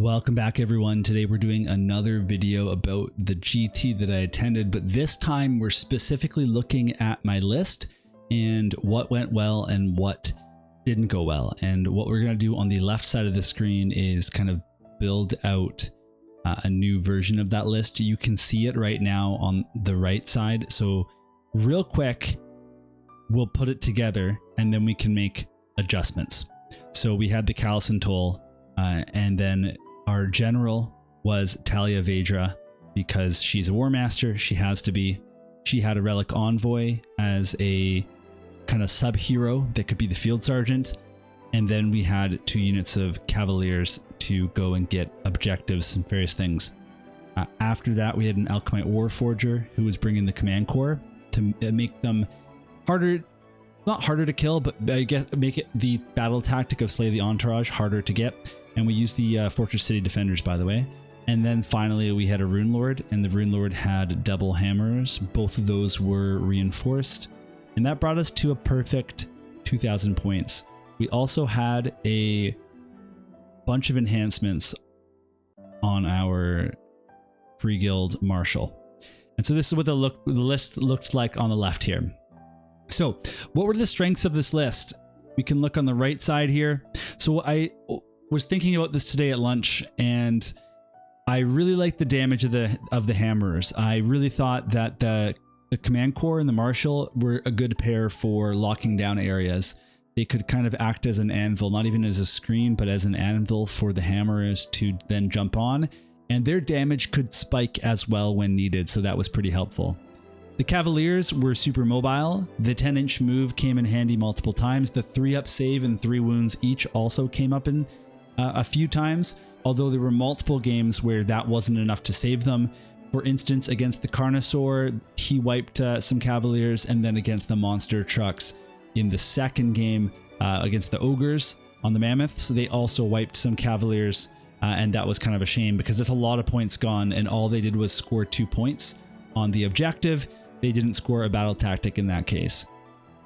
Welcome back everyone. Today we're doing another video about the GT that I attended, but this time we're specifically looking at my list and what went well and what didn't go well. And what we're going to do on the left side of the screen is kind of build out a new version of that list. You can see it right now on the right side. So real quick, we'll put it together and then we can make adjustments. So we had the Callison Toll. And then our general was Talia Vedra because she's a war master. She has to be. She had a relic envoy as a kind of sub-hero that could be the field sergeant. And then we had 2 units of cavaliers to go and get objectives and various things. After that, we had an Alchemite Warforger who was bringing the command corps to make them harder. Not harder to kill, but I guess make it the battle tactic of slay the entourage harder to get. And we used the Fortress City Defenders, by the way. And then finally we had a Rune Lord, and the Rune Lord had double hammers. Both of those were reinforced, and that brought us to a perfect 2,000 points. We also had a bunch of enhancements on our Free Guild Marshal. And so this is what the list looked like on the left here. So what were the strengths of this list? We can look on the right side here. So I was thinking about this today at lunch, and I really liked the damage of the hammers. I really thought that the command corps and the marshal were a good pair for locking down areas. They could kind of act as an anvil, not even as a screen, but as an anvil for the hammers to then jump on, and their damage could spike as well when needed, so that was pretty helpful. The Cavaliers were super mobile. The 10-inch move came in handy multiple times. The 3-up save and 3 wounds each also came up in a few times, although there were multiple games where that wasn't enough to save them. For instance, against the Carnosaur, he wiped some Cavaliers, and then against the monster trucks in the second game against the Ogres on the Mammoths, they also wiped some Cavaliers, and that was kind of a shame because that's a lot of points gone, and all they did was score 2 points on the objective. They didn't score a battle tactic in that case.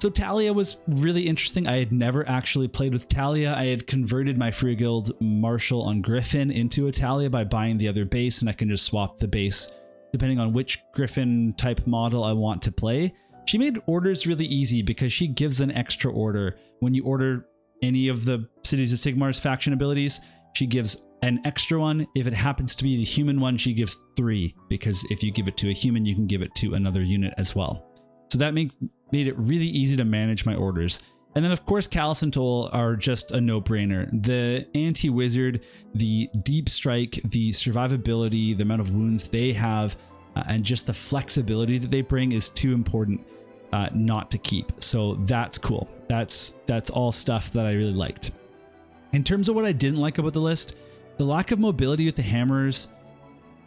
So Talia was really interesting. I had never actually played with Talia. I had converted my Free Guild Marshal on Griffin into a Talia by buying the other base, and I can just swap the base depending on which Griffin type model I want to play. She made orders really easy because she gives an extra order. When you order any of the Cities of Sigmar's faction abilities, she gives an extra one. If it happens to be the human one, she gives 3, because if you give it to a human, you can give it to another unit as well. So that made it really easy to manage my orders. And then of course Callison Toll are just a no-brainer. The anti-wizard, the deep strike, the survivability, the amount of wounds they have, and just the flexibility that they bring is too important not to keep. So that's cool. That's all stuff that I really liked. In terms of what I didn't like about the list, the lack of mobility with the hammers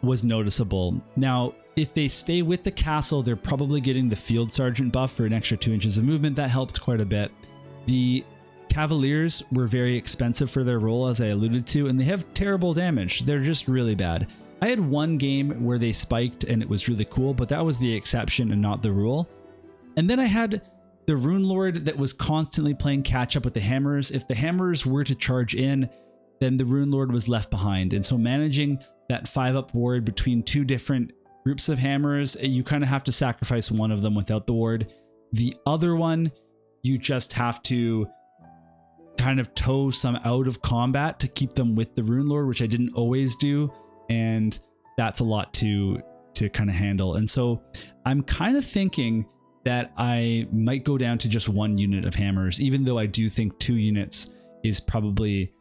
was noticeable. Now, if they stay with the castle, they're probably getting the field sergeant buff for an extra 2 inches of movement. That helped quite a bit. The Cavaliers were very expensive for their role, as I alluded to, and they have terrible damage. They're just really bad. I had one game where they spiked and it was really cool, but that was the exception and not the rule. And then I had the Rune Lord that was constantly playing catch up with the hammers. If the hammers were to charge in, then the Rune Lord was left behind. And so managing that 5-up ward between 2 different groups of hammers, you kind of have to sacrifice one of them without the ward. The other one, you just have to kind of tow some out of combat to keep them with the Rune Lord, which I didn't always do. And that's a lot to kind of handle. And so I'm kind of thinking that I might go down to just 1 unit of hammers, even though I do think 2 units is probably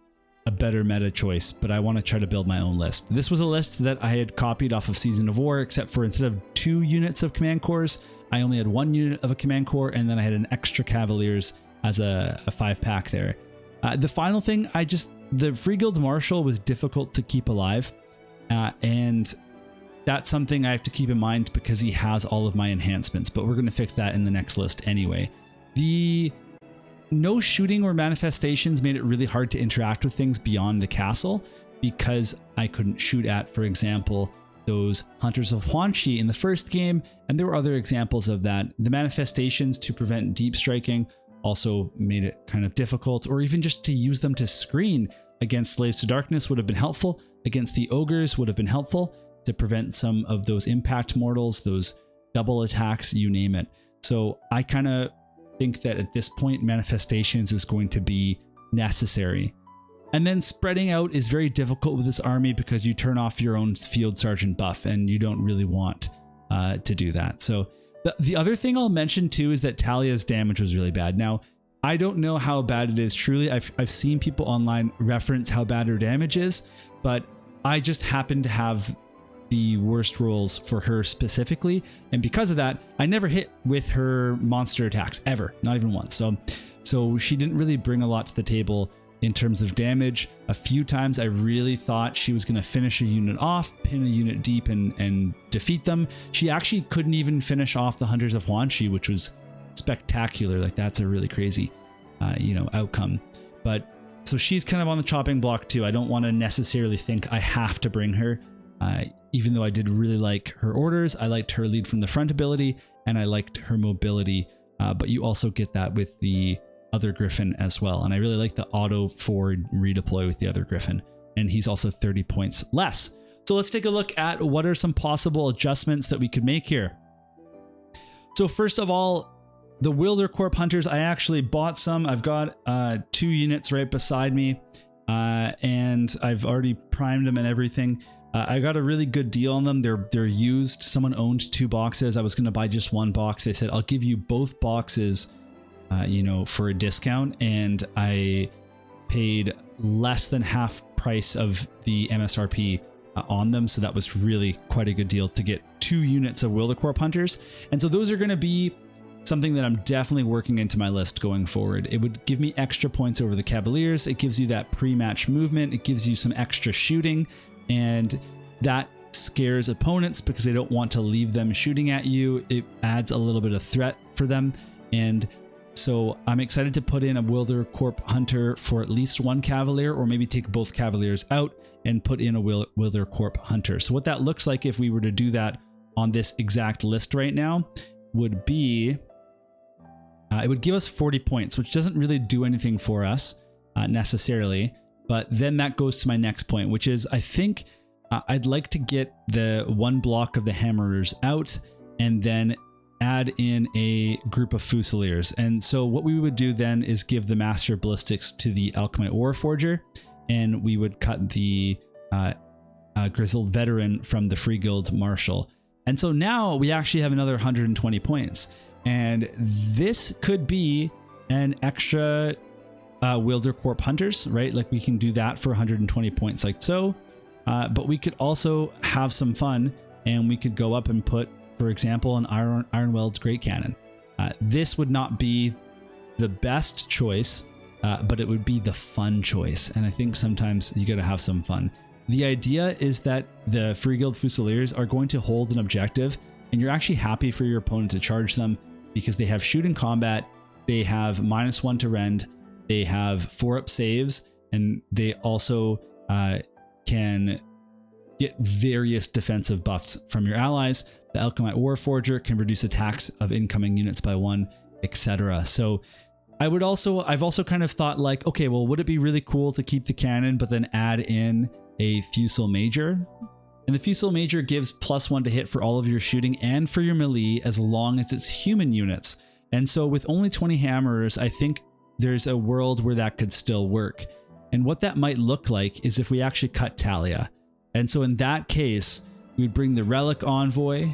a better meta choice, but I want to try to build my own list. This was a list that I had copied off of Season of War, except for instead of 2 units of command corps, I only had 1 unit of a command corps, and then I had an extra Cavaliers as a 5-pack there. The final thing, the Free Guild Marshal was difficult to keep alive, and that's something I have to keep in mind because he has all of my enhancements, but we're going to fix that in the next list anyway. The no shooting or manifestations made it really hard to interact with things beyond the castle because I couldn't shoot at, for example, those Hunters of Huanxi in the first game, and there were other examples of that. The manifestations to prevent deep striking also made it kind of difficult, or even just to use them to screen. against Slaves to Darkness would have been helpful. Against the Ogres would have been helpful to prevent some of those impact mortals, those double attacks, you name it. So I kind of think that at this point, Manifestations is going to be necessary. And then spreading out is very difficult with this army because you turn off your own Field Sergeant buff and you don't really want to do that. So the other thing I'll mention too is that Talia's damage was really bad. Now, I don't know how bad it is truly. I've seen people online reference how bad her damage is, but I just happen to have the worst rolls for her specifically, and because of that, I never hit with her monster attacks ever, not even once. So she didn't really bring a lot to the table in terms of damage. A few times I really thought she was going to finish a unit off, pin a unit deep, and defeat them. She actually couldn't even finish off the Hunters of Huanchi, which was spectacular. Like, that's a really crazy outcome. But so she's kind of on the chopping block too. I don't want to necessarily think I have to bring her, even though I did really like her orders. I liked her lead from the front ability, and I liked her mobility, but you also get that with the other Griffin as well. And I really like the auto forward redeploy with the other Griffin, and he's also 30 points less. So let's take a look at what are some possible adjustments that we could make here. So first of all, the Wildercorp Hunters, I actually bought some. I've got 2 units right beside me, and I've already primed them and everything. I got a really good deal on them. They're used. Someone owned 2 boxes. I was going to buy just 1 box. They said, I'll give you both boxes, for a discount. And I paid less than half price of the MSRP on them. So that was really quite a good deal to get 2 units of Wildercorp Hunters. And so those are going to be something that I'm definitely working into my list going forward. It would give me extra points over the Cavaliers. It gives you that pre-match movement. It gives you some extra shooting, and that scares opponents because they don't want to leave them shooting at you. It adds a little bit of threat for them. And so I'm excited to put in a Wildercorp Hunter for at least 1 Cavalier, or maybe take both Cavaliers out and put in a Wildercorp Hunter. So what that looks like if we were to do that on this exact list right now would be, it would give us 40 points, which doesn't really do anything for us necessarily. But then that goes to my next point, which is I think I'd like to get the 1 block of the Hammerers out and then add in a group of Fusiliers. And so what we would do then is give the Master of Ballistics to the Alchemite Warforger, and we would cut the Grizzled Veteran from the Free Guild Marshal. And so now we actually have another 120 points. And this could be an extra Wildercorp Hunters, right? Like, we can do that for 120 points like so. But we could also have some fun, and we could go up and put, for example, an Ironweld's Great Cannon. This would not be the best choice, but it would be the fun choice. And I think sometimes you got to have some fun. The idea is that the Free Guild Fusiliers are going to hold an objective, and you're actually happy for your opponent to charge them because they have shoot in combat, they have -1 to rend, they have 4-up saves, and they also can get various defensive buffs from your allies. The Alchemite Warforger can reduce attacks of incoming units by 1, etc. So I've also kind of thought like, okay, well, would it be really cool to keep the cannon, but then add in a Fusil Major? And the Fusil Major gives +1 to hit for all of your shooting and for your melee, as long as it's human units. And so with only 20 Hammerers, I think there's a world where that could still work. And what that might look like is if we actually cut Talia. And so in that case, we would bring the Relic Envoy,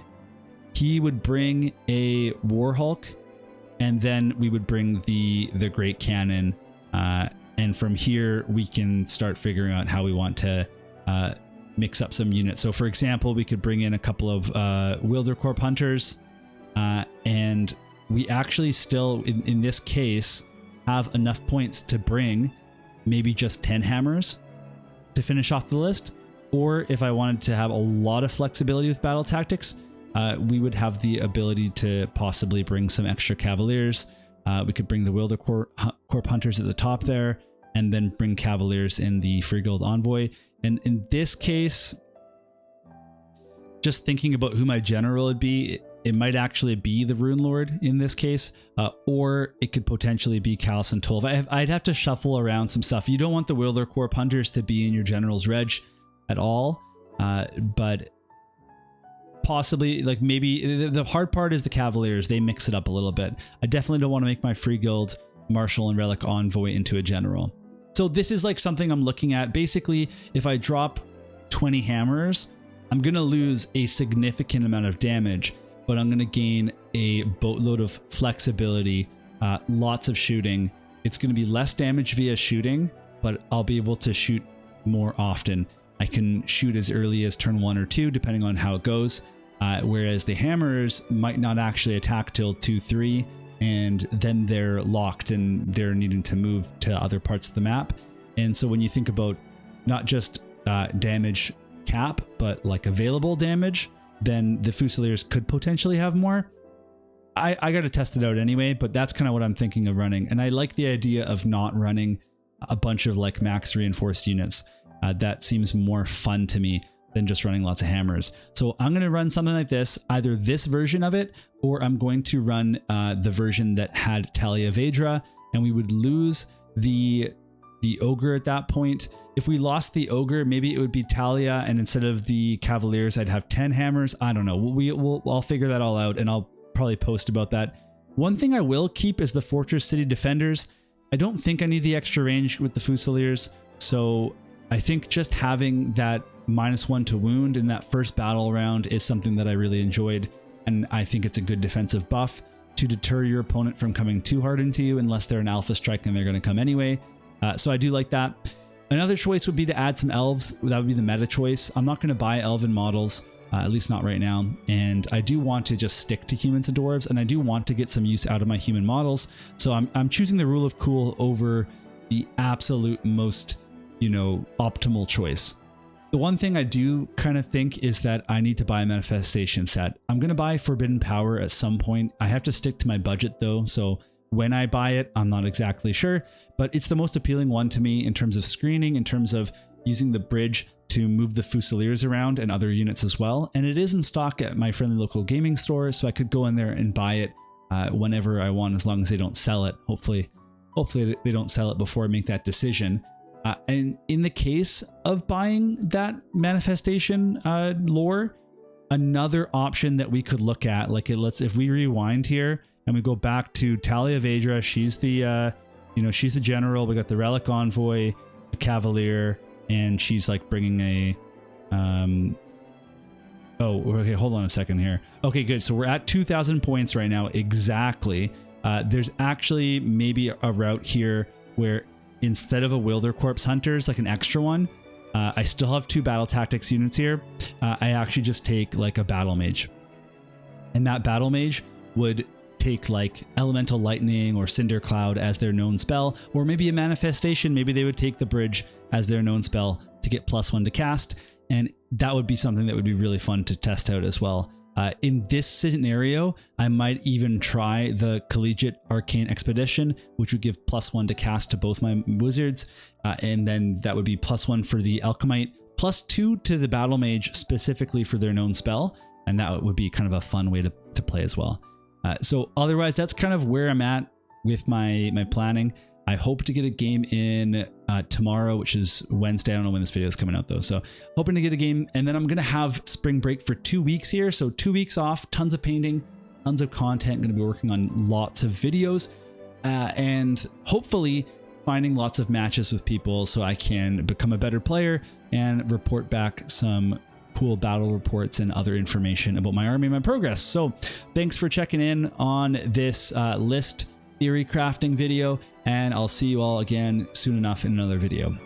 he would bring a Warhulk, and then we would bring the Great Cannon. And from here, we can start figuring out how we want to mix up some units. So for example, we could bring in a couple of Wildercorp Hunters, and we actually still, in this case, have enough points to bring maybe just 10 Hammers to finish off the list. Or if I wanted to have a lot of flexibility with battle tactics, we would have the ability to possibly bring some extra Cavaliers. We could bring the Wildercorp Hunters at the top there, and then bring Cavaliers in the Free Guild Envoy. And in this case, just thinking about who my general would be, it might actually be the Rune Lord in this case, or it could potentially be Callus and Tolv. I'd have to shuffle around some stuff. You don't want the Wielder Corp Hunters to be in your General's Reg at all, but possibly, like, maybe the hard part is the Cavaliers. They mix it up a little bit. I definitely don't want to make my Free Guild Marshal and Relic Envoy into a General. So this is like something I'm looking at. Basically, if I drop 20 hammers, I'm going to lose a significant amount of damage, but I'm going to gain a boatload of flexibility, lots of shooting. It's going to be less damage via shooting, but I'll be able to shoot more often. I can shoot as early as turn 1 or 2, depending on how it goes. Whereas the hammers might not actually attack till 2-3, and then they're locked and they're needing to move to other parts of the map. And so when you think about not just damage cap, but like available damage, then the Fusiliers could potentially have more. I got to test it out anyway, but that's kind of what I'm thinking of running. And I like the idea of not running a bunch of like max reinforced units. That seems more fun to me than just running lots of hammers. So I'm going to run something like this, either this version of it, or I'm going to run the version that had Talia Vedra, and we would lose the Ogre at that point. If we lost the Ogre, maybe it would be Talia, and instead of the Cavaliers, I'd have 10 hammers. I don't know. I'll figure that all out, and I'll probably post about that. One thing I will keep is the Fortress City Defenders. I don't think I need the extra range with the Fusiliers, so I think just having that -1 to wound in that first battle round is something that I really enjoyed, and I think it's a good defensive buff to deter your opponent from coming too hard into you, unless they're an alpha strike and they're going to come anyway. So I do like that. Another choice would be to add some elves. That would be the meta choice. I'm not going to buy elven models, at least not right now, and I do want to just stick to humans and dwarves, and I do want to get some use out of my human models. So I'm choosing the rule of cool over the absolute most, you know, optimal choice. The one thing I do kind of think is that I need to buy a manifestation set. I'm going to buy Forbidden Power at some point. I have to stick to my budget though, so when I buy it, I'm not exactly sure, but it's the most appealing one to me in terms of screening, in terms of using the bridge to move the Fusiliers around and other units as well. And it is in stock at my friendly local gaming store, so I could go in there and buy it whenever I want, as long as they don't sell it. Hopefully they don't sell it before I make that decision. And in the case of buying that manifestation lore, another option that we could look at, like if we rewind here and we go back to Talia Vedra, she's the she's the general. We got the Relic Envoy, the Cavalier, and she's like bringing a oh, okay, hold on a second here. Okay, good. So we're at 2,000 points right now exactly. There's actually maybe a route here where instead of a Wielder Corpse Hunters, like an extra one, I still have 2 Battle Tactics units here. I actually just take like a Battle Mage. And that Battle Mage would take like Elemental Lightning or Cinder Cloud as their known spell, or maybe a Manifestation. Maybe they would take the Bridge as their known spell to get +1 to cast. And that would be something that would be really fun to test out as well. In this scenario, I might even try the Collegiate Arcane Expedition, which would give +1 to cast to both my wizards, and then that would be +1 for the Alchemite, +2 to the Battle Mage specifically for their known spell, and that would be kind of a fun way to play as well. So otherwise, that's kind of where I'm at with my planning. I hope to get a game in tomorrow, which is Wednesday. I don't know when this video is coming out though. So hoping to get a game, and then I'm going to have spring break for 2 weeks here. So 2 weeks off, tons of painting, tons of content. I'm going to be working on lots of videos and hopefully finding lots of matches with people so I can become a better player and report back some cool battle reports and other information about my army and my progress. So thanks for checking in on this list theory crafting video, and I'll see you all again soon enough in another video.